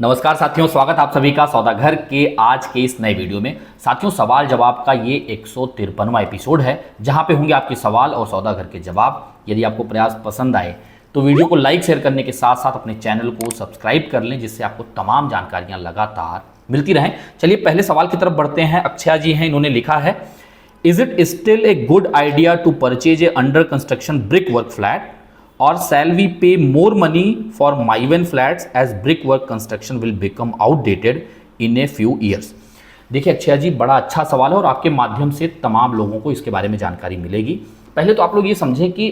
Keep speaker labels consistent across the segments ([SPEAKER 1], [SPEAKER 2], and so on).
[SPEAKER 1] नमस्कार साथियों, स्वागत आप सभी का सौदागर के आज के इस नए वीडियो में। साथियों, सवाल जवाब का ये 153वां एपिसोड है, जहां पे होंगे आपके सवाल और सौदागर के जवाब। यदि आपको प्रयास पसंद आए तो वीडियो को लाइक शेयर करने के साथ साथ अपने चैनल को सब्सक्राइब कर लें, जिससे आपको तमाम जानकारियां लगातार मिलती रहें। चलिए पहले सवाल की तरफ बढ़ते हैं। अक्षया जी हैं, इन्होंने लिखा है, is it still a good idea to purchase a under construction brick work flat or shall we pay more money for Maiven flats as brickwork construction will become outdated in a few years? देखिए अक्षय जी, बड़ा अच्छा सवाल है और आपके माध्यम से तमाम लोगों को इसके बारे में जानकारी मिलेगी। पहले तो आप लोग ये समझें कि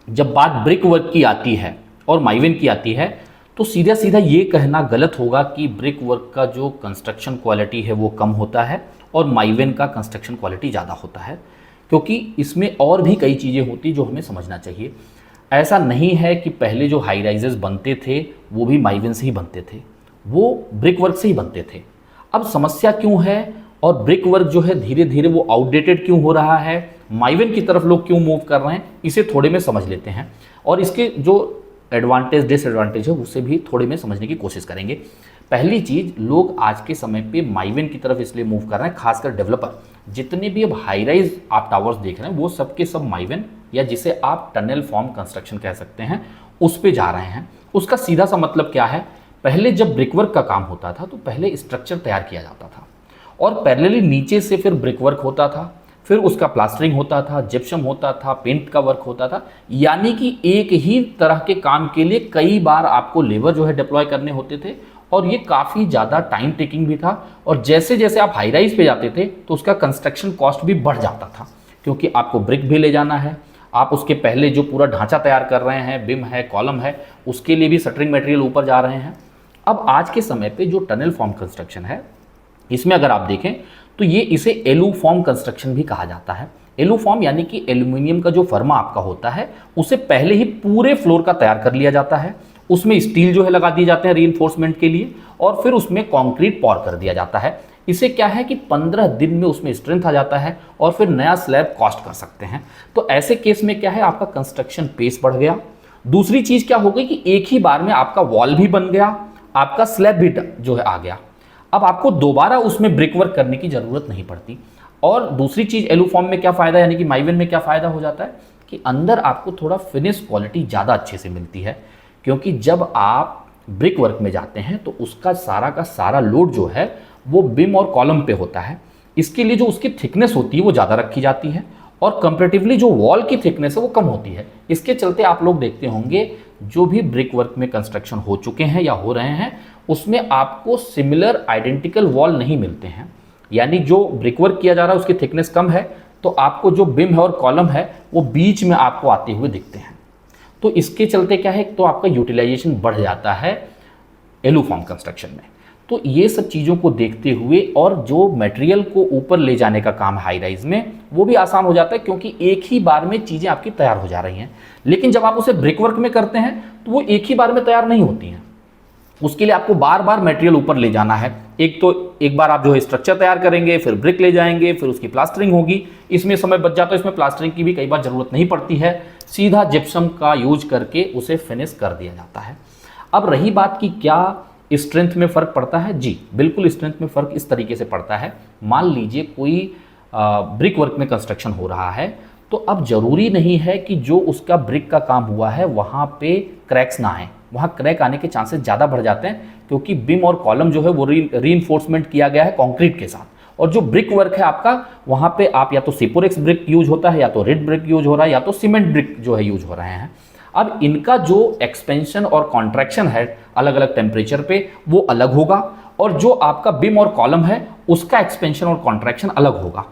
[SPEAKER 1] जब बात ब्रिक वर्क की आती है और माइवेन की आती है तो सीधा सीधा ये कहना गलत होगा कि ब्रिक वर्क का जो कंस्ट्रक्शन क्वालिटी है वो कम होता है और माइवेन का कंस्ट्रक्शन क्वालिटी ज़्यादा होता है, क्योंकि इसमें और भी कई चीज़ें होती जो हमें समझना चाहिए। ऐसा नहीं है कि पहले जो हाई राइजेस बनते थे वो भी माइवेन से ही बनते थे, वो ब्रिक वर्क से ही बनते थे। अब समस्या क्यों है और ब्रिक वर्क जो है धीरे धीरे वो आउटडेटेड क्यों हो रहा है, माइवेन की तरफ लोग क्यों मूव कर रहे हैं, इसे थोड़े में समझ लेते हैं और इसके जो एडवांटेज डिसएडवांटेज है उसे भी थोड़े में समझने की कोशिश करेंगे। पहली चीज़, लोग आज के समय पे माइवेन की तरफ इसलिए मूव कर रहे हैं, खासकर डेवलपर जितने भी अब हाई राइज आप टावर्स देख रहे हैं वो सब के सब माइवेन या जिसे आप टनल फॉर्म कंस्ट्रक्शन कह सकते हैं उस पे जा रहे हैं। उसका सीधा सा मतलब क्या है, पहले जब ब्रिकवर्क का काम होता था तो पहले स्ट्रक्चर तैयार किया जाता था और पैरेलली नीचे से फिर ब्रिकवर्क होता था, फिर उसका प्लास्टरिंग होता था, जिप्सम होता था, पेंट का वर्क होता था। यानी कि एक ही तरह के काम के लिए कई बार आपको लेबर जो है डिप्लॉय करने होते थे और ये काफ़ी ज़्यादा टाइम टेकिंग भी था। और जैसे जैसे आप हाई राइज पे जाते थे तो उसका कंस्ट्रक्शन कॉस्ट भी बढ़ जाता था, क्योंकि आपको ब्रिक भी ले जाना है, आप उसके पहले जो पूरा ढांचा तैयार कर रहे हैं, बिम है, कॉलम है, उसके लिए भी शटरिंग मटेरियल ऊपर जा रहे हैं। अब आज के समय पे जो टनल फॉर्म कंस्ट्रक्शन है, इसमें अगर आप देखें तो ये इसे एलू फॉर्म कंस्ट्रक्शन भी कहा जाता है। एलू फॉर्म यानी कि एल्यूमिनियम का जो फर्मा आपका होता है उसे पहले ही पूरे फ्लोर का तैयार कर लिया जाता है, उसमें स्टील जो है लगा दिए जाते हैं रीइंफोर्समेंट के लिए और फिर उसमें कंक्रीट पॉर कर दिया जाता है। इसे क्या है कि 15 दिन में उसमें स्ट्रेंथ आ जाता है और फिर नया स्लैब कॉस्ट कर सकते हैं। तो ऐसे केस में क्या है, आपका कंस्ट्रक्शन पेस बढ़ गया। दूसरी चीज क्या हो गई कि एक ही बार में आपका वॉल भी बन गया, आपका स्लैब भी जो है आ गया। अब आपको दोबारा उसमें ब्रिक वर्क करने की जरूरत नहीं पड़ती। और दूसरी चीज, एलू फॉर्म में क्या फायदा यानी कि माइवेन में क्या फायदा हो जाता है कि अंदर आपको थोड़ा फिनिश क्वालिटी ज्यादा अच्छे से मिलती है, क्योंकि जब आप ब्रिक वर्क में जाते हैं तो उसका सारा का सारा लोड जो है वो बिम और कॉलम पे होता है। इसके लिए जो उसकी थिकनेस होती है वो ज़्यादा रखी जाती है और कंपैरेटिवली जो वॉल की थिकनेस है वो कम होती है। इसके चलते आप लोग देखते होंगे जो भी ब्रिक वर्क में कंस्ट्रक्शन हो चुके हैं या हो रहे हैं उसमें आपको सिमिलर आइडेंटिकल वॉल नहीं मिलते हैं। यानी जो ब्रिक वर्क किया जा रहा है उसकी थिकनेस कम है तो आपको जो बिम है और कॉलम है वो बीच में आपको आते हुए दिखते हैं। तो इसके चलते क्या है, तो आपका यूटिलाइजेशन बढ़ जाता है एलू फॉर्म कंस्ट्रक्शन में। तो ये सब चीज़ों को देखते हुए और जो मटेरियल को ऊपर ले जाने का काम हाई राइज में वो भी आसान हो जाता है, क्योंकि एक ही बार में चीज़ें आपकी तैयार हो जा रही हैं। लेकिन जब आप उसे ब्रिक वर्क में करते हैं तो वो एक ही बार में तैयार नहीं होती हैं, उसके लिए आपको बार बार मटेरियल ऊपर ले जाना है। एक बार आप जो है स्ट्रक्चर तैयार करेंगे, फिर ब्रिक ले जाएंगे, फिर उसकी प्लास्टरिंग होगी, इसमें समय बच जाता है। इसमें प्लास्टरिंग की भी कई बार जरूरत नहीं पड़ती है, सीधा जिप्सम का यूज करके उसे फिनिश कर दिया जाता है। अब रही बात कि क्या स्ट्रेंथ में फ़र्क पड़ता है, जी बिल्कुल स्ट्रेंथ में फ़र्क इस तरीके से पड़ता है। मान लीजिए कोई ब्रिक वर्क में कंस्ट्रक्शन हो रहा है तो अब जरूरी नहीं है कि जो उसका ब्रिक का काम हुआ है वहाँ पे क्रैक्स ना आए, वहाँ क्रैक आने के चांसेस ज़्यादा बढ़ जाते हैं, क्योंकि बिम और कॉलम जो है वो रीइंफोर्समेंट किया गया है कंक्रीट के साथ। और जो ब्रिक वर्क है आपका, वहाँ पे आप या तो सिपोरेक्स ब्रिक यूज होता है, या तो रेड ब्रिक यूज हो रहा है, या तो सीमेंट ब्रिक जो है यूज हो रहे हैं। अब इनका जो एक्सपेंशन और कॉन्ट्रैक्शन है अलग अलग टेम्परेचर पे वो अलग होगा, और जो आपका बिम और कॉलम है उसका एक्सपेंशन और कॉन्ट्रैक्शन अलग होगा।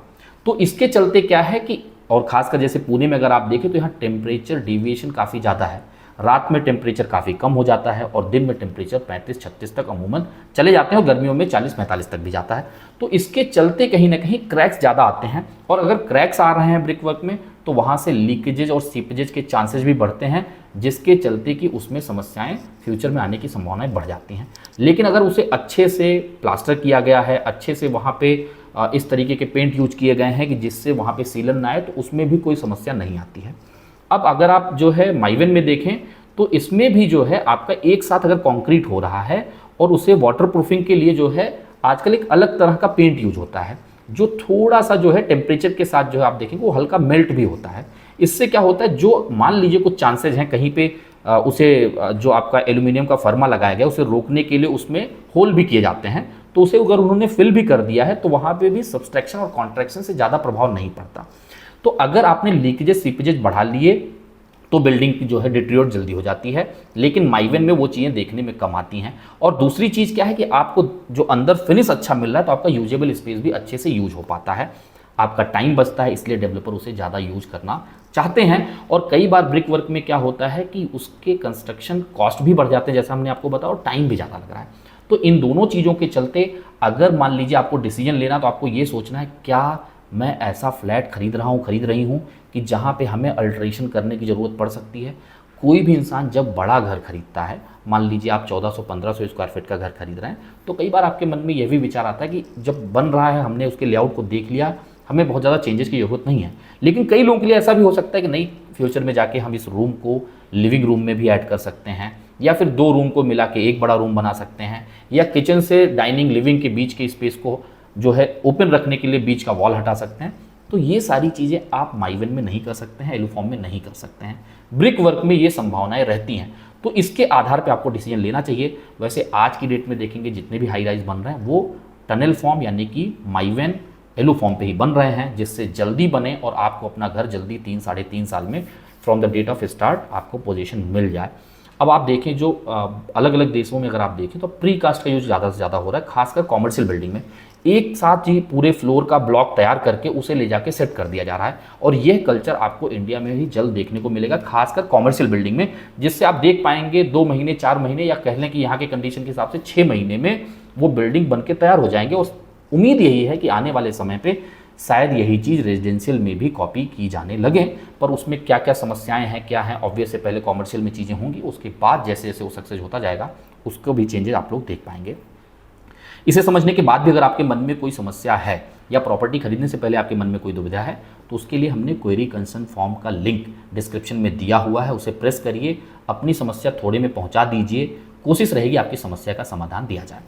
[SPEAKER 1] तो इसके चलते क्या है कि, और खासकर जैसे पुणे में अगर आप देखें तो यहाँ टेम्परेचर डिविएशन काफ़ी ज़्यादा है। रात में टेम्परेचर काफ़ी कम हो जाता है और दिन में टेम्परेचर 35-36 तक अमूमन चले जाते हैं और गर्मियों में 40-45 तक भी जाता है। तो इसके चलते कहीं ना कहीं क्रैक्स ज़्यादा आते हैं, और अगर क्रैक्स आ रहे हैं ब्रिक वर्क में तो वहाँ से लीकेजेज और सीपेजेज के चांसेस भी बढ़ते हैं, जिसके चलते कि उसमें समस्याएं फ्यूचर में आने की संभावनाएं बढ़ जाती हैं। लेकिन अगर उसे अच्छे से प्लास्टर किया गया है, अच्छे से वहाँ पे इस तरीके के पेंट यूज किए गए हैं कि जिससे वहाँ पे सीलन ना आए, तो उसमें भी कोई समस्या नहीं आती है। अब अगर आप जो है माइवेन में देखें तो इसमें भी जो है आपका एक साथ अगर कंक्रीट हो रहा है और उसे वाटर प्रूफिंग के लिए जो है आजकल एक अलग तरह का पेंट यूज होता है, जो थोड़ा सा जो है टेम्परेचर के साथ जो है आप देखेंगे वो हल्का मेल्ट भी होता है। इससे क्या होता है, जो मान लीजिए कुछ चांसेज हैं कहीं पे उसे जो आपका एल्यूमिनियम का फर्मा लगाया गया उसे रोकने के लिए उसमें होल भी किए जाते हैं, तो उसे अगर उन्होंने फिल भी कर दिया है तो वहाँ पे भी सब्सट्रैक्शन और कॉन्ट्रैक्शन से ज़्यादा प्रभाव नहीं पड़ता। तो अगर आपने लीकेजेस सीपेजेस बढ़ा लिए तो बिल्डिंग की जो है डिट्रियोट जल्दी हो जाती है, लेकिन माइवेन में वो चीज़ें देखने में कम आती हैं। और दूसरी चीज़ क्या है कि आपको जो अंदर फिनिश अच्छा मिल रहा है तो आपका यूजेबल स्पेस भी अच्छे से यूज हो पाता है, आपका टाइम बचता है, इसलिए डेवलपर उसे ज़्यादा यूज करना चाहते हैं। और कई बार ब्रिक वर्क में क्या होता है कि उसके कंस्ट्रक्शन कॉस्ट भी बढ़ जाते हैं, जैसा हमने आपको बताया, और टाइम भी ज़्यादा लग रहा है। तो इन दोनों चीज़ों के चलते अगर मान लीजिए आपको डिसीजन लेना, तो आपको ये सोचना है क्या मैं ऐसा फ्लैट खरीद रही हूँ कि जहाँ पे हमें अल्ट्रेशन करने की ज़रूरत पड़ सकती है। कोई भी इंसान जब बड़ा घर खरीदता है, मान लीजिए आप 1400-1500 स्क्वायर फीट का घर खरीद रहे हैं, तो कई बार आपके मन में यह भी विचार आता है कि जब बन रहा है हमने उसके लेआउट को देख लिया, हमें बहुत ज़्यादा चेंजेस की ज़रूरत नहीं है। लेकिन कई लोगों के लिए ऐसा भी हो सकता है कि नहीं, फ्यूचर में जाके हम इस रूम को लिविंग रूम में भी ऐड कर सकते हैं, या फिर 2 रूम को मिला के एक बड़ा रूम बना सकते हैं, या किचन से डाइनिंग लिविंग के बीच के स्पेस को जो है ओपन रखने के लिए बीच का वॉल हटा सकते हैं। तो ये सारी चीज़ें आप माइवेन में नहीं कर सकते हैं, एलुफॉर्म में नहीं कर सकते हैं, ब्रिक वर्क में ये संभावनाएं रहती हैं। तो इसके आधार पे आपको डिसीजन लेना चाहिए। वैसे आज की डेट में देखेंगे जितने भी हाई राइज बन रहे हैं वो टनल फॉर्म यानी कि माइवेन एलुफॉर्म पे ही बन रहे हैं, जिससे जल्दी बने और आपको अपना घर जल्दी 3-3.5 साल में from the date of start आपको पोजीशन मिल जाए। अब आप देखें जो अलग अलग देशों में अगर आप देखें तो प्री कास्ट का यूज ज़्यादा से ज़्यादा हो रहा है, खासकर कॉमर्शियल बिल्डिंग में। एक साथ ही पूरे फ्लोर का ब्लॉक तैयार करके उसे ले जाके सेट कर दिया जा रहा है, और यह कल्चर आपको इंडिया में भी जल्द देखने को मिलेगा, खासकर कॉमर्शियल बिल्डिंग में, जिससे आप देख पाएंगे 2 महीने 4 महीने या कह लें कि यहाँ के कंडीशन के हिसाब से 6 महीने में वो बिल्डिंग बन के तैयार हो जाएंगे। और उम्मीद यही है कि आने वाले समय पे शायद यही चीज़ रेजिडेंशियल में भी कॉपी की जाने लगे। पर उसमें क्या क्या समस्याएं हैं, क्या हैं, ऑब्वियस से पहले कॉमर्शियल में चीज़ें होंगी, उसके बाद जैसे जैसे वो सक्सेस होता जाएगा उसको भी चेंजेस आप लोग देख पाएंगे। इसे समझने के बाद भी अगर आपके मन में कोई समस्या है या प्रॉपर्टी खरीदने से पहले आपके मन में कोई दुविधा है, तो उसके लिए हमने क्वेरी कंसर्न फॉर्म का लिंक डिस्क्रिप्शन में दिया हुआ है, उसे प्रेस करिए, अपनी समस्या थोड़े में पहुंचा दीजिए, कोशिश रहेगी आपकी समस्या का समाधान दिया जाए।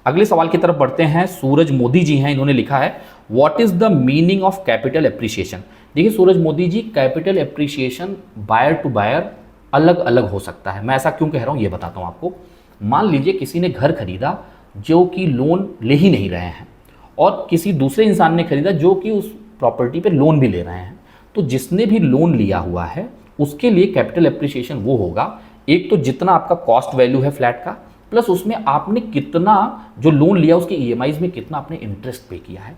[SPEAKER 1] अगले सवाल की तरफ बढ़ते हैं। सूरज मोदी जी हैं, इन्होंने लिखा है what is the meaning of capital appreciation. देखिए Suraj Modi ji, capital appreciation buyer to buyer अलग अलग हो सकता है। मैं ऐसा क्यों कह रहा हूँ ये बताता हूँ आपको। मान लीजिए किसी ने घर खरीदा जो कि लोन ले ही नहीं रहे हैं, और किसी दूसरे इंसान ने खरीदा जो कि उस प्रॉपर्टी पे लोन भी ले रहे हैं। तो जिसने भी लोन लिया हुआ है उसके लिए कैपिटल एप्रिसिएशन वो होगा, एक तो जितना आपका कॉस्ट वैल्यू है फ्लैट का, प्लस उसमें आपने कितना जो लोन लिया उसके ईएमआईज में कितना आपने इंटरेस्ट पे किया है।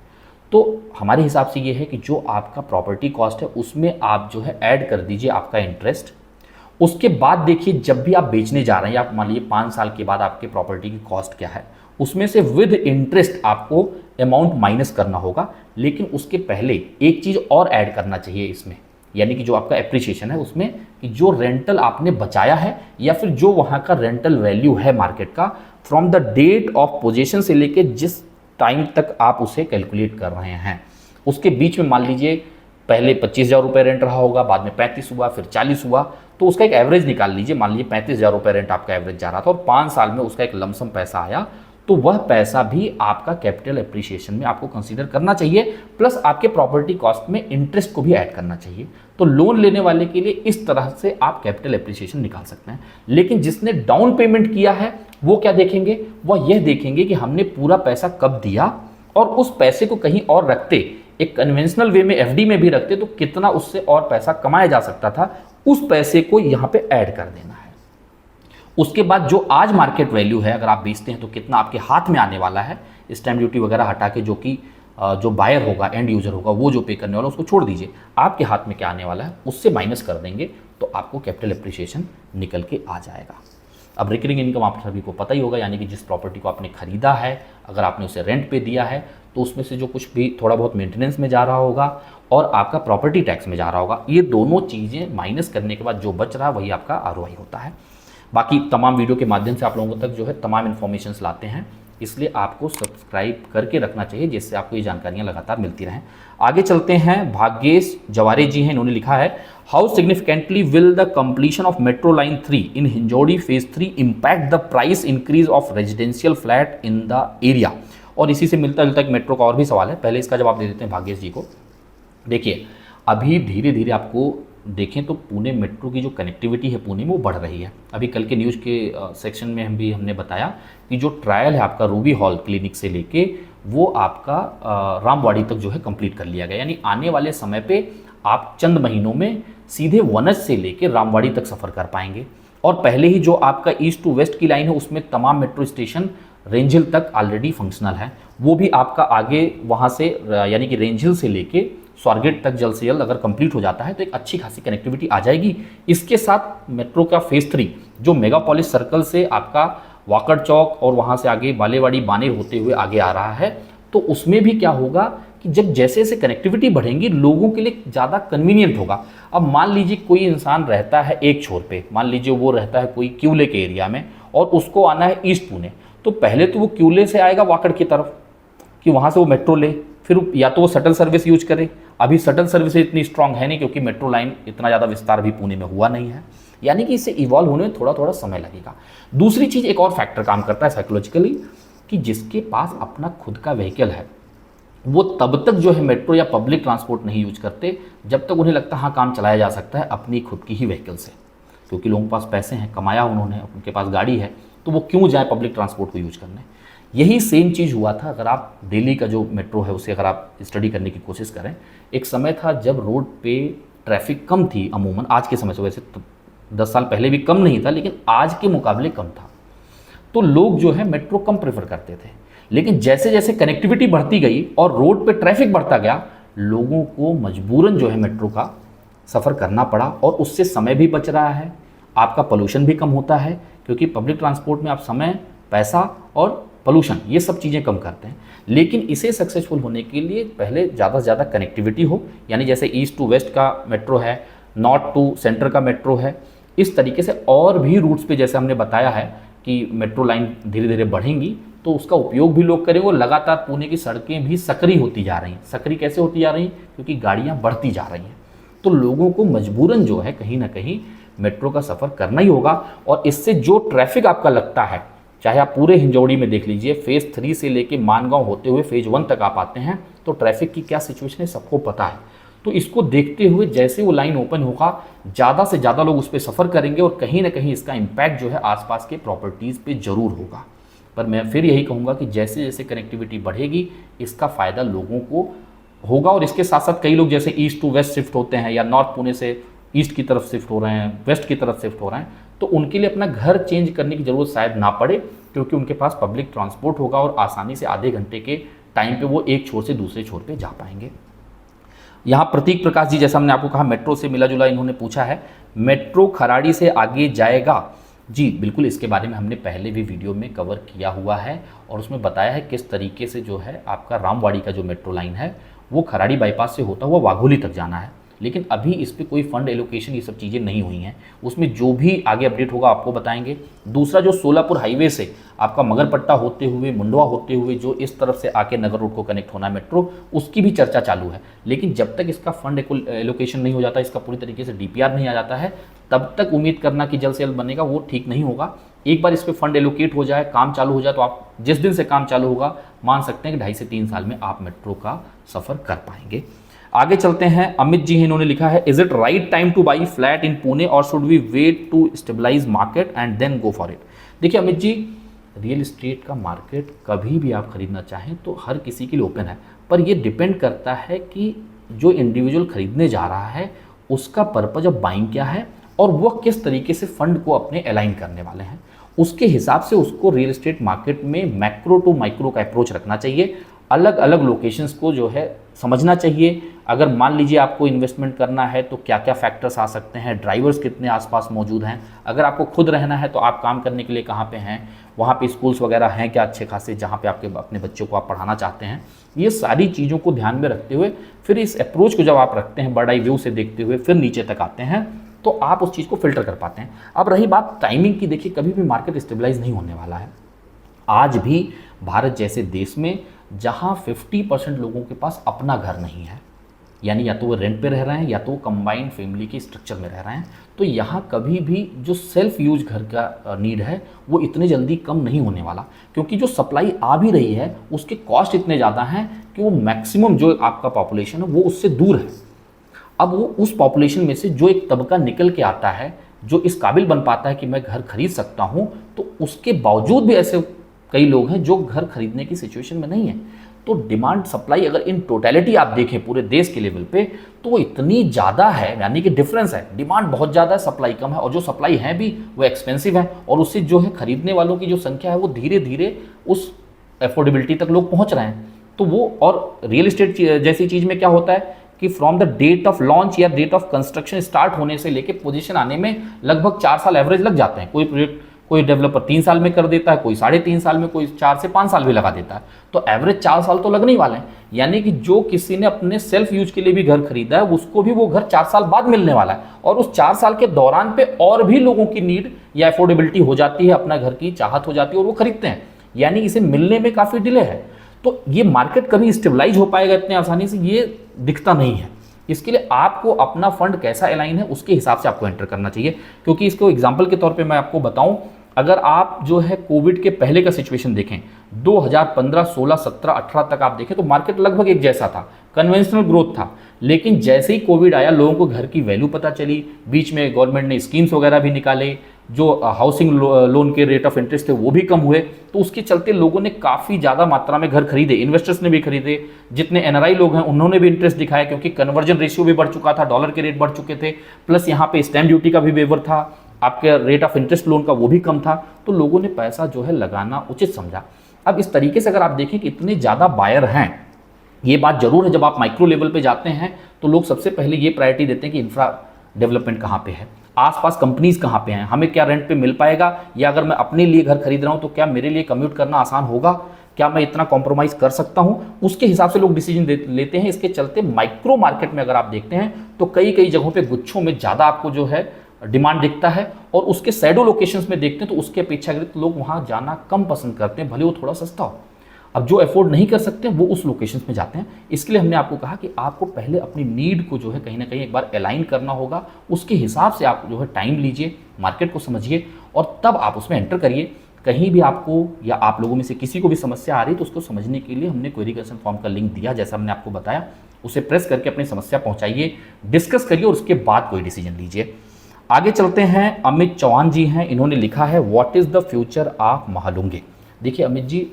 [SPEAKER 1] तो हमारे हिसाब से ये है कि जो आपका प्रॉपर्टी कॉस्ट है उसमें आप जो है ऐड कर दीजिए आपका इंटरेस्ट। उसके बाद देखिए जब भी आप बेचने जा रहे हैं, आप मान लीजिए 5 साल के बाद आपके प्रॉपर्टी की कॉस्ट क्या है, उसमें से विद इंटरेस्ट आपको अमाउंट माइनस करना होगा। लेकिन उसके पहले एक चीज़ और ऐड करना चाहिए इसमें, यानी कि जो आपका एप्रिसिएशन है उसमें, कि जो रेंटल आपने बचाया है या फिर जो वहाँ का रेंटल वैल्यू है मार्केट का, from the date of possession से लेके जिस टाइम तक आप उसे कैलकुलेट कर रहे हैं, उसके बीच में मान लीजिए पहले 25,000 रुपये रेंट रहा होगा, बाद में 35 हुआ, फिर 40 हुआ, तो उसका एक एवरेज निकाल लीजिए। मान लीजिए 35,000 रुपये रेंट आपका एवरेज जा रहा था और 5 साल में उसका एक लमसम पैसा आया, तो वह पैसा भी आपका कैपिटल एप्रिसिएशन में आपको कंसीडर करना चाहिए, प्लस आपके प्रॉपर्टी कॉस्ट में इंटरेस्ट को भी ऐड करना चाहिए। तो लोन लेने वाले के लिए इस तरह से आप कैपिटल एप्रिसिएशन निकाल सकते हैं। लेकिन जिसने डाउन पेमेंट किया है वो क्या देखेंगे, वह यह देखेंगे कि हमने पूरा पैसा कब दिया, और उस पैसे को कहीं और रखते, एक कन्वेंशनल वे में एफडी में भी रखते तो कितना उससे और पैसा कमाया जा सकता था, उस पैसे को यहाँ पे ऐड कर देना है। उसके बाद जो आज मार्केट वैल्यू है, अगर आप बेचते हैं तो कितना आपके हाथ में आने वाला है, स्टैम्प ड्यूटी वगैरह हटा के, जो कि जो बायर होगा, एंड यूजर होगा, वो जो पे करने वाला उसको छोड़ दीजिए, आपके हाथ में क्या आने वाला है उससे माइनस कर देंगे, तो आपको कैपिटल एप्रिसिएशन निकल के आ जाएगा। अब रिकरिंग इनकम आप सभी को पता ही होगा, यानी कि जिस प्रॉपर्टी को आपने खरीदा है, अगर आपने उसे रेंट पे दिया है तो उसमें से जो कुछ भी थोड़ा बहुत मेंटेनेंस में जा रहा होगा और आपका प्रॉपर्टी टैक्स में जा रहा होगा, ये दोनों चीज़ें माइनस करने के बाद जो बच रहा है वही आपका आरओआई होता है। बाकी तमाम वीडियो के माध्यम से आप लोगों तक जो है तमाम इन्फॉर्मेशंस लाते हैं, इसलिए आपको सब्सक्राइब करके रखना चाहिए, जिससे आपको ये जानकारियाँ लगातार मिलती रहें। आगे चलते हैं, भाग्येश जवारे जी हैं, इन्होंने लिखा है how significantly will the completion of metro line 3 in Hinjawadi phase 3 impact the price increase of residential flat in the area. और इसी से मिलता जुलता एक मेट्रो का और भी सवाल है, पहले इसका जवाब दे देते हैं भाग्येश जी को। देखिए, अभी धीरे धीरे आपको देखें तो पुणे मेट्रो की जो कनेक्टिविटी है पुणे में वो बढ़ रही है। अभी कल के न्यूज़ के सेक्शन में हमने बताया कि जो ट्रायल है आपका रूबी हॉल क्लिनिक से लेके वो आपका रामवाड़ी तक जो है कंप्लीट कर लिया गया, यानी आने वाले समय पे आप चंद महीनों में सीधे वनज से लेके रामवाड़ी तक सफ़र कर पाएंगे। और पहले ही जो आपका ईस्ट टू वेस्ट की लाइन है उसमें तमाम मेट्रो स्टेशन रेंज हिल तक ऑलरेडी फंक्शनल है, वो भी आपका आगे वहाँ से यानी कि रेंज हिल से लेके स्वारगेट तक जल्द से जल्द अगर कंप्लीट हो जाता है तो एक अच्छी खासी कनेक्टिविटी आ जाएगी। इसके साथ मेट्रो का फेज 3 जो मेगापोलिस सर्कल से आपका वाकड़ चौक और वहाँ से आगे बालेवाड़ी बानेर होते हुए आगे आ रहा है, तो उसमें भी क्या होगा कि जब जैसे जैसे कनेक्टिविटी बढ़ेंगी लोगों के लिए ज़्यादा कन्वीनियंट होगा। अब मान लीजिए कोई इंसान रहता है एक छोर पे, मान लीजिए वो रहता है कोई क्यूले के एरिया में और उसको आना है ईस्ट पुणे, तो पहले तो वो क्यूले से आएगा वाकड़ की तरफ कि वहाँ से वो मेट्रो ले, फिर या तो वो शटल सर्विस यूज करे। अभी शटल सर्विस इतनी स्ट्रांग है नहीं क्योंकि मेट्रो लाइन इतना ज़्यादा विस्तार भी पुणे में हुआ नहीं है, यानी कि इसे इवॉल्व होने में थोड़ा थोड़ा समय लगेगा। दूसरी चीज़, एक और फैक्टर काम करता है साइकोलॉजिकली कि जिसके पास अपना खुद का व्हीकल है वो तब तक जो है मेट्रो या पब्लिक ट्रांसपोर्ट नहीं यूज करते जब तक उन्हें लगता है हाँ काम चलाया जा सकता है अपनी खुद की ही व्हीकल से, क्योंकि लोगों के पास पैसे हैं, कमाया उन्होंने, उनके पास गाड़ी है, तो वो क्यों जाए पब्लिक ट्रांसपोर्ट को यूज करने। यही सेम चीज़ हुआ था अगर आप दिल्ली का जो मेट्रो है उसे अगर आप स्टडी करने की कोशिश करें। एक समय था जब रोड पे ट्रैफिक कम थी अमूमन, आज के समय से वैसे तो 10 साल पहले भी कम नहीं था लेकिन आज के मुकाबले कम था, तो लोग जो है मेट्रो कम प्रेफर करते थे। लेकिन जैसे जैसे कनेक्टिविटी बढ़ती गई और रोड पे ट्रैफिक बढ़ता गया, लोगों को मजबूरन जो है मेट्रो का सफ़र करना पड़ा और उससे समय भी बच रहा है, आपका पोल्यूशन भी कम होता है, क्योंकि पब्लिक ट्रांसपोर्ट में आप समय, पैसा और पोल्यूशन ये सब चीज़ें कम करते हैं। लेकिन इसे सक्सेसफुल होने के लिए पहले ज़्यादा से ज़्यादा कनेक्टिविटी हो, यानी जैसे ईस्ट टू वेस्ट का मेट्रो है, नॉर्थ टू सेंटर का मेट्रो है, इस तरीके से और भी रूट्स पे जैसे हमने बताया है कि मेट्रो लाइन धीरे धीरे बढ़ेंगी तो उसका उपयोग भी लोग करेंगे। और लगातार पुणे की सड़कें भी सक्रिय होती जा रही हैं। सक्रिय कैसे होती जा रही हैं? क्योंकि गाड़ियाँ बढ़ती जा रही हैं, तो लोगों को मजबूरन जो है कहीं ना कहीं मेट्रो का सफ़र करना ही होगा। और इससे जो ट्रैफिक आपका लगता है, चाहे आप पूरे हिंजौड़ी में देख लीजिए, फेज़ 3 से लेके मानगांव होते हुए फेज़ 1 तक आप आते हैं तो ट्रैफिक की क्या सिचुएशन है सबको पता है। तो इसको देखते हुए जैसे वो लाइन ओपन होगा ज़्यादा से ज़्यादा लोग उस पर सफ़र करेंगे और कहीं ना कहीं इसका इम्पैक्ट जो है आसपास के प्रॉपर्टीज़ पे ज़रूर होगा। पर मैं फिर यही कहूँगा कि जैसे जैसे कनेक्टिविटी बढ़ेगी इसका फ़ायदा लोगों को होगा। और इसके साथ साथ कई लोग जैसे ईस्ट टू वेस्ट शिफ्ट होते हैं या नॉर्थ पुणे से ईस्ट की तरफ शिफ्ट हो रहे हैं, वेस्ट की तरफ शिफ्ट हो रहे हैं, तो उनके लिए अपना घर चेंज करने की ज़रूरत शायद ना पड़े, क्योंकि उनके पास पब्लिक ट्रांसपोर्ट होगा और आसानी से आधे घंटे के टाइम पे वो एक छोर से दूसरे छोर पे जा पाएंगे। यहाँ प्रतीक प्रकाश जी, जैसा हमने आपको कहा मेट्रो से मिला जुला, इन्होंने पूछा है मेट्रो खराड़ी से आगे जाएगा। जी बिल्कुल, इसके बारे में हमने पहले भी वीडियो में कवर किया हुआ है और उसमें बताया है किस तरीके से जो है आपका रामवाड़ी का जो मेट्रो लाइन है वो खराड़ी बाईपास से होता हुआ वाघोली तक जाना है। लेकिन अभी इस पर कोई फंड एलोकेशन ये सब चीज़ें नहीं हुई हैं, उसमें जो भी आगे अपडेट होगा आपको बताएंगे। दूसरा, जो सोलापुर हाईवे से आपका मगरपट्टा होते हुए मुंडवा होते हुए जो इस तरफ से आके नगर रोड को कनेक्ट होना है मेट्रो, उसकी भी चर्चा चालू है। लेकिन जब तक इसका फंड एलोकेशन नहीं हो जाता, इसका पूरी तरीके से DPR नहीं आ जाता है, तब तक उम्मीद करना कि जल्द से जल्द बनेगा वो ठीक नहीं होगा। एक बार इस पर फंड एलोकेट हो जाए, काम चालू हो जाए, तो आप जिस दिन से काम चालू होगा मान सकते हैं कि 2.5 से 3 साल में आप मेट्रो का सफ़र कर पाएंगे। आगे चलते हैं, अमित जी हैं, इन्होंने लिखा है is it right time to buy flat in Pune और should we wait to stabilize market and then go for it. देखिए अमित जी, रियल इस्टेट का मार्केट कभी भी आप खरीदना चाहें तो हर किसी के लिए ओपन है, पर ये डिपेंड करता है कि जो इंडिविजुअल खरीदने जा रहा है उसका पर्पज ऑफ बाइंग क्या है और वह किस तरीके से फंड को अपने अलाइन करने वाले हैं। उसके हिसाब से उसको रियल एस्टेट मार्केट में मैक्रो टू माइक्रो का अप्रोच रखना चाहिए। अलग अलग लोकेशंस को जो है समझना चाहिए। अगर मान लीजिए आपको इन्वेस्टमेंट करना है तो क्या क्या फैक्टर्स आ सकते हैं, ड्राइवर्स कितने आसपास मौजूद हैं, अगर आपको खुद रहना है तो आप काम करने के लिए कहाँ पे हैं, वहाँ पे स्कूल्स वगैरह हैं क्या अच्छे खासे जहाँ पे आपके अपने बच्चों को आप पढ़ाना चाहते हैं। ये सारी चीज़ों को ध्यान में रखते हुए फिर इस अप्रोच को जब आप रखते हैं, बर्ड आई व्यू से देखते हुए फिर नीचे तक आते हैं, तो आप उस चीज़ को फिल्टर कर पाते हैं। अब रही बात टाइमिंग की, देखिए कभी भी मार्केट स्टेबलाइज नहीं होने वाला है। आज भी भारत जैसे देश में जहां 50% लोगों के पास अपना घर नहीं है, यानी या तो वो रेंट पे रह रहे हैं या तो वो कंबाइंड फैमिली के स्ट्रक्चर में रह रहे हैं, तो यहाँ कभी भी जो सेल्फ यूज घर का नीड है वो इतनी जल्दी कम नहीं होने वाला, क्योंकि जो सप्लाई आ भी रही है उसके कॉस्ट इतने ज़्यादा हैं कि वो मैक्सिमम जो आपका पॉपुलेशन है वो उससे दूर है। अब वो उस पॉपुलेशन में से जो एक तबका निकल के आता है, जो इस काबिल बन पाता है कि मैं घर खरीद सकता हूँ, तो उसके बावजूद भी ऐसे कई लोग हैं जो घर खरीदने की सिचुएशन में नहीं है। तो डिमांड सप्लाई अगर इन टोटलिटी आप देखें पूरे देश के लेवल पे, तो वो इतनी ज़्यादा है, यानी कि डिफरेंस है, डिमांड बहुत ज़्यादा है, सप्लाई कम है, और जो सप्लाई है भी वो एक्सपेंसिव है, और उससे जो है खरीदने वालों की जो संख्या है वो धीरे धीरे उस अफोर्डेबिलिटी तक लोग पहुँच रहे हैं। तो वो, और रियल एस्टेट जैसी चीज़ में क्या होता है कि from the date of launch या डेट ऑफ कंस्ट्रक्शन स्टार्ट होने से लेके पोजीशन आने में लगभग 4 साल एवरेज लग जाते हैं। कोई प्रोजेक्ट कोई डेवलपर 3 साल में कर देता है, कोई 3.5 साल में, कोई 4 से 5 साल भी लगा देता है, तो एवरेज 4 साल तो लगने ही वाले हैं। यानी कि जो किसी ने अपने सेल्फ यूज के लिए भी घर खरीदा है उसको भी वो घर 4 साल बाद मिलने वाला है, और उस 4 साल के दौरान पे और भी लोगों की नीड या अफोर्डेबिलिटी हो जाती है, अपना घर की चाहत हो जाती है और वो खरीदते हैं, यानी इसे मिलने में काफ़ी डिले है। तो ये मार्केट कभी स्टेबलाइज हो पाएगा इतने आसानी से, ये दिखता नहीं है। इसके लिए आपको अपना फंड कैसा अलाइन है उसके हिसाब से आपको एंटर करना चाहिए, क्योंकि इसको एग्जांपल के तौर पे मैं आपको बताऊं, अगर आप जो है कोविड के पहले का सिचुएशन देखें, 2015, 16, 17, 18 तक आप देखें तो मार्केट लगभग एक जैसा था, कन्वेंशनल ग्रोथ था। लेकिन जैसे ही कोविड आया लोगों को घर की वैल्यू पता चली, बीच में गवर्नमेंट ने स्कीम्स वगैरह भी निकाले, जो हाउसिंग लोन के रेट ऑफ इंटरेस्ट थे वो भी कम हुए, तो उसके चलते लोगों ने काफ़ी ज़्यादा मात्रा में घर खरीदे, इन्वेस्टर्स ने भी खरीदे, जितने एनआरआई लोग हैं उन्होंने भी इंटरेस्ट दिखाया, क्योंकि कन्वर्जन रेशियो भी बढ़ चुका था, डॉलर के रेट बढ़ चुके थे, प्लस यहाँ पे स्टैम्प ड्यूटी का भी वेवर था, आपके रेट ऑफ इंटरेस्ट लोन का वो भी कम था, तो लोगों ने पैसा जो है लगाना उचित समझा। अब इस तरीके से अगर आप देखें कि इतने ज़्यादा बायर हैं, ये बात जरूर है, जब आप माइक्रो लेवल पे जाते हैं तो लोग सबसे पहले ये प्रायोरिटी देते हैं कि इंफ्रा डेवलपमेंट कहाँ पे है, आसपास कंपनीज कहाँ पे हैं, हमें क्या रेंट पे मिल पाएगा, या अगर मैं अपने लिए घर खरीद रहा हूँ तो क्या मेरे लिए कम्यूट करना आसान होगा, क्या मैं इतना कॉम्प्रोमाइज़ कर सकता हूँ, उसके हिसाब से लोग डिसीजन लेते हैं। इसके चलते माइक्रो मार्केट में अगर आप देखते हैं तो कई कई जगहों पे गुच्छों में ज़्यादा आपको जो है डिमांड दिखता है, और उसके शैडो लोकेशंस में देखते हैं तो उसके अपेक्षाकृत लोग वहाँ जाना कम पसंद करते हैं, भले वो थोड़ा सस्ता हो। अब जो अफोर्ड नहीं कर सकते वो उस लोकेशंस में जाते हैं। इसके लिए हमने आपको कहा कि आपको पहले अपनी नीड को जो है कहीं ना कहीं एक बार अलाइन करना होगा, उसके हिसाब से आप जो है टाइम लीजिए, मार्केट को समझिए, और तब आप उसमें एंटर करिए। कहीं भी आपको या आप लोगों में से किसी को भी समस्या आ रही तो उसको समझने के लिए हमने क्वेरी क्वेश्चन फॉर्म का लिंक दिया, जैसा हमने आपको बताया, उसे प्रेस करके अपनी समस्या पहुँचाइए, डिस्कस करिए और उसके बाद कोई डिसीजन लीजिए। आगे चलते हैं, अमित चौहान जी हैं, इन्होंने लिखा है what is the future of Mahalunge. देखिए अमित जी,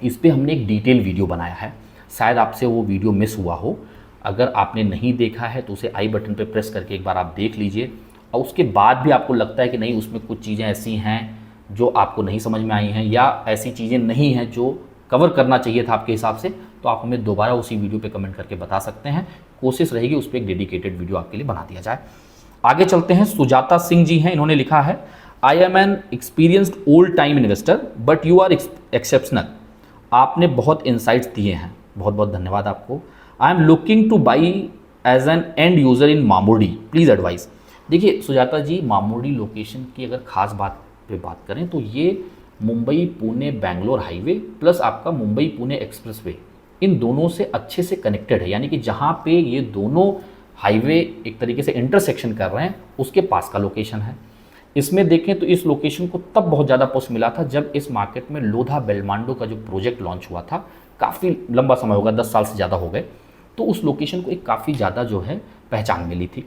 [SPEAKER 1] इस पर हमने एक डिटेल वीडियो बनाया है, शायद आपसे वो वीडियो मिस हुआ हो, अगर आपने नहीं देखा है तो उसे आई बटन पे प्रेस करके एक बार आप देख लीजिए, और उसके बाद भी आपको लगता है कि नहीं उसमें कुछ चीज़ें ऐसी हैं जो आपको नहीं समझ में आई हैं, या ऐसी चीज़ें नहीं हैं जो कवर करना चाहिए था आपके हिसाब से, तो आप हमें दोबारा उसी वीडियो पे कमेंट करके बता सकते हैं, कोशिश रहेगी उस पर एक डेडिकेटेड वीडियो आपके लिए बना दिया जाए। आगे चलते हैं, सुजाता सिंह जी हैं, इन्होंने लिखा है I am an experienced old time investor but you are exceptional. आपने बहुत इंसाइट्स दिए हैं, बहुत बहुत धन्यवाद आपको। I am looking to buy as an end user in मामूडी, प्लीज़ एडवाइस। देखिए सुजाता जी, मामूडी लोकेशन की अगर खास बात पे बात करें तो ये मुंबई पुणे बेंगलोर हाईवे प्लस आपका मुंबई पुणे एक्सप्रेसवे, इन दोनों से अच्छे से कनेक्टेड है, यानी कि जहाँ पे ये दोनों हाईवे एक तरीके से इंटरसेक्शन कर रहे हैं उसके पास का लोकेशन है। इसमें देखें तो इस लोकेशन को तब बहुत ज़्यादा पुश मिला था जब इस मार्केट में लोधा बेलमांडो का जो प्रोजेक्ट लॉन्च हुआ था, काफ़ी लंबा समय होगा, 10 साल से ज़्यादा हो गए, तो उस लोकेशन को एक काफ़ी ज़्यादा जो है पहचान मिली थी।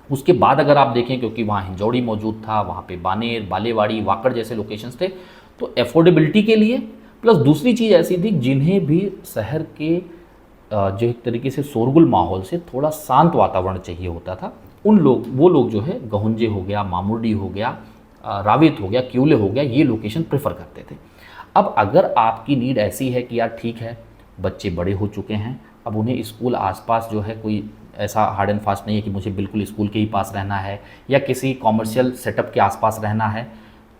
[SPEAKER 1] उसके बाद अगर आप देखें, क्योंकि वहाँ हिंजौड़ी मौजूद था, वहाँ पे बानेर, बालेवाड़ी, वाकड़ जैसे लोकेशंस थे, तो एफोर्डेबिलिटी के लिए प्लस दूसरी चीज़ ऐसी थी जिन्हें भी शहर के जो एक तरीके से शोरगुल माहौल से थोड़ा शांत वातावरण चाहिए होता था, वो लोग जो है गहुंजे हो गया, मामूडी हो गया, रावेत हो गया, क्यूले हो गया, ये लोकेशन प्रेफर करते थे। अब अगर आपकी नीड ऐसी है कि यार ठीक है बच्चे बड़े हो चुके हैं, अब उन्हें स्कूल आसपास जो है कोई ऐसा हार्ड एंड फास्ट नहीं है कि मुझे बिल्कुल स्कूल के ही पास रहना है या किसी कॉमर्शियल सेटअप के आसपास रहना है,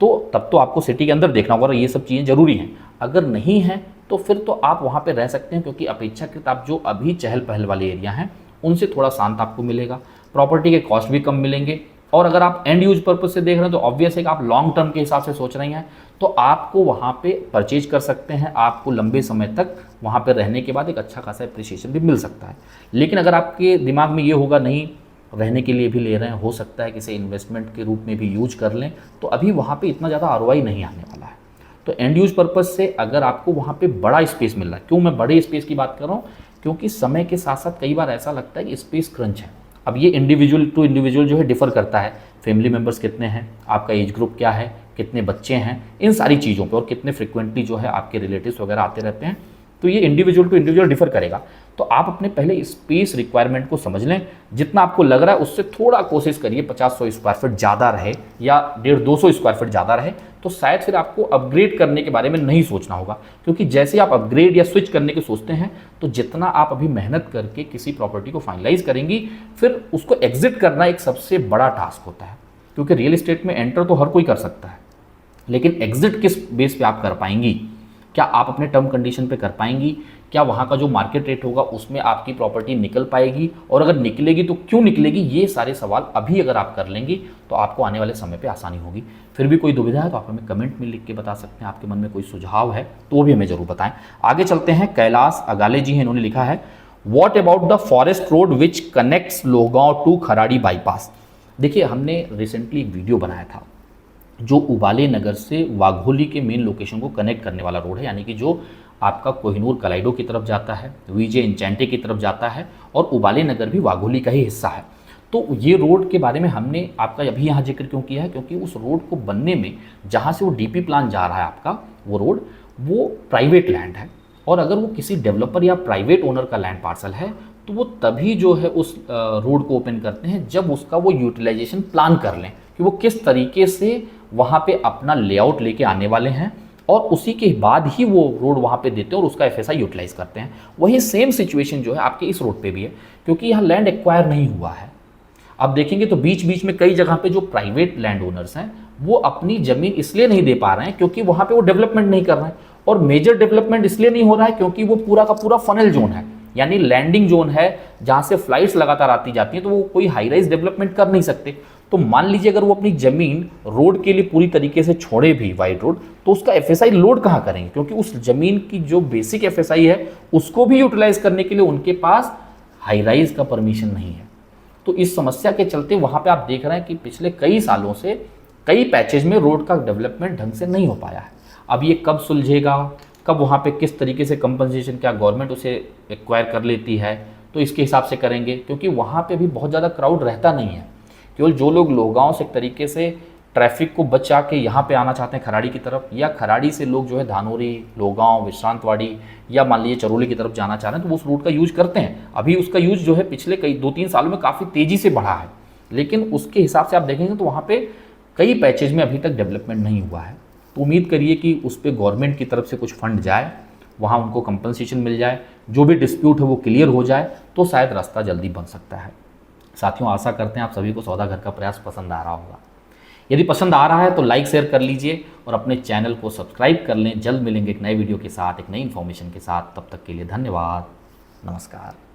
[SPEAKER 1] तो तब तो आपको सिटी के अंदर देखना होगा, ये सब चीज़ें ज़रूरी हैं। अगर नहीं है तो फिर तो आप वहाँ पे रह सकते हैं, क्योंकि अपेक्षाकृत आप जो अभी चहल पहल वाले एरिया हैं उनसे थोड़ा शांत आपको मिलेगा, प्रॉपर्टी के कॉस्ट भी कम मिलेंगे, और अगर आप एंड यूज पर्पज से देख रहे हैं तो ऑब्वियस है कि आप लॉन्ग टर्म के हिसाब से सोच रही हैं, तो आपको वहाँ पे परचेज कर सकते हैं, आपको लंबे समय तक वहाँ पे रहने के बाद एक अच्छा खासा एप्रिसिएशन भी मिल सकता है। लेकिन अगर आपके दिमाग में ये होगा नहीं रहने के लिए भी ले रहे हैं, हो सकता है किसी इन्वेस्टमेंट के रूप में भी यूज कर लें, तो अभी वहाँ पे इतना ज़्यादा आरओआई नहीं आने वाला है। तो एंड यूज पर्पज से अगर आपको वहाँ पे बड़ा स्पेस मिल रहा है, क्यों मैं बड़े स्पेस की बात कर रहा हूँ, क्योंकि समय के साथ साथ कई बार ऐसा लगता है कि स्पेस क्रंच है। अब ये इंडिविजुअल टू इंडिविजुअल जो है डिफर करता है, फैमिली मेम्बर्स कितने हैं, आपका एज ग्रुप क्या है, कितने बच्चे हैं, इन सारी चीज़ों पे, और कितने फ्रिक्वेंटली जो है आपके रिलेटिव्स वगैरह आते रहते हैं, तो ये इंडिविजुअल टू इंडिविजुअल डिफर करेगा। तो आप अपने पहले स्पेस रिक्वायरमेंट को समझ लें, जितना आपको लग रहा है उससे थोड़ा कोशिश करिए 50-100 स्क्वायर फीट ज़्यादा रहे या 150-200 स्क्वायर फीट ज़्यादा रहे, तो शायद फिर आपको अपग्रेड करने के बारे में नहीं सोचना होगा। क्योंकि जैसे आप अपग्रेड या स्विच करने के सोचते हैं, तो जितना आप अभी मेहनत करके किसी प्रॉपर्टी को फाइनलाइज करेंगी, फिर उसको एग्जिट करना एक सबसे बड़ा टास्क होता है। क्योंकि रियल एस्टेट में एंटर तो हर कोई कर सकता है, लेकिन एग्जिट किस बेस पे आप कर पाएंगी, क्या आप अपने टर्म कंडीशन पे कर पाएंगी, क्या वहाँ का जो मार्केट रेट होगा उसमें आपकी प्रॉपर्टी निकल पाएगी, और अगर निकलेगी तो क्यों निकलेगी, ये सारे सवाल अभी अगर आप कर लेंगी तो आपको आने वाले समय पे आसानी होगी। फिर भी कोई दुविधा है तो आप हमें कमेंट में लिख के बता सकते हैं, आपके मन में कोई सुझाव है तो वो भी हमें जरूर बताएं। आगे चलते हैं, कैलाश अगाले जी हैं, इन्होंने लिखा है what about the forest road which connects Lohegaon to Kharadi bypass. देखिए, हमने रिसेंटली एक वीडियो बनाया था जो उबाले नगर से वाघोली के मेन लोकेशन को कनेक्ट करने वाला रोड है, यानी कि जो आपका कोहिनूर कलाइडो की तरफ जाता है, वीजे इंचेंटे की तरफ जाता है, और उबाले नगर भी वाघोली का ही हिस्सा है। तो ये रोड के बारे में हमने आपका अभी यहाँ जिक्र क्यों किया है, क्योंकि उस रोड को बनने में जहाँ से वो डीपी प्लान जा रहा है आपका, वो रोड वो प्राइवेट लैंड है, और अगर वो किसी डेवलपर या प्राइवेट ओनर का लैंड पार्सल है तो वो तभी जो है उस रोड को ओपन करते हैं जब उसका वो यूटिलाइजेशन प्लान कर लें कि वो किस तरीके से वहाँ पे अपना लेआउट लेके आने वाले हैं, और उसी के बाद ही वो रोड वहाँ पे देते हैं और उसका एफएसआई यूटिलाइज करते हैं। वही सेम सिचुएशन जो है आपके इस रोड पे भी है, क्योंकि यहाँ लैंड एक्वायर नहीं हुआ है। आप देखेंगे तो बीच बीच में कई जगह पे जो प्राइवेट लैंड ओनर्स हैं वो अपनी ज़मीन इसलिए नहीं दे पा रहे हैं क्योंकि वहाँ पे वो डेवलपमेंट नहीं कर रहे हैं, और मेजर डेवलपमेंट इसलिए नहीं हो रहा है क्योंकि वो पूरा का पूरा फनल जोन है, यानी लैंडिंग जोन है जहाँ से फ्लाइट्स लगातार आती जाती हैं, तो वो कोई हाई राइज डेवलपमेंट कर नहीं सकते। तो मान लीजिए अगर वो अपनी ज़मीन रोड के लिए पूरी तरीके से छोड़े भी वाइड रोड, तो उसका एफएसआई लोड कहाँ करेंगे, क्योंकि उस ज़मीन की जो बेसिक एफएसआई है उसको भी यूटिलाइज करने के लिए उनके पास हाई राइज का परमिशन नहीं है। तो इस समस्या के चलते वहाँ पे आप देख रहे हैं कि पिछले कई सालों से कई पैचेज में रोड का डेवलपमेंट ढंग से नहीं हो पाया है। अब ये कब सुलझेगा, कब वहाँ पे किस तरीके से कंपनसेशन, क्या गवर्नमेंट उसे एक्वायर कर लेती है, तो इसके हिसाब से करेंगे, क्योंकि वहाँ पे भी बहुत ज़्यादा क्राउड रहता नहीं है। केवल जो लोग लोहगांव से एक तरीके से ट्रैफिक को बचा के यहाँ पे आना चाहते हैं खराड़ी की तरफ, या खराड़ी से लोग जो है धानोरी, लोहगांव, विश्रांतवाड़ी या मान लीजिए चरोली की तरफ जाना चाह रहे हैं, तो वो उस रूट का यूज करते हैं। अभी उसका यूज जो है पिछले कई 2-3 सालों में काफ़ी तेज़ी से बढ़ा है, लेकिन उसके हिसाब से आप देखेंगे तो वहाँ पे कई पैचेज में अभी तक डेवलपमेंट नहीं हुआ है। तो उम्मीद करिए कि उस पर गवर्नमेंट की तरफ से कुछ फंड जाए, वहाँ उनको कंपनसेशन मिल जाए, जो भी डिस्प्यूट है वो क्लियर हो जाए, तो शायद रास्ता जल्दी बन सकता है। साथियों, आशा करते हैं आप सभी को सौदा घर का प्रयास पसंद आ रहा होगा। यदि पसंद आ रहा है तो लाइक शेयर कर लीजिए और अपने चैनल को सब्सक्राइब कर लें। जल्द मिलेंगे एक नए वीडियो के साथ, एक नई इन्फॉर्मेशन के साथ। तब तक के लिए धन्यवाद, नमस्कार।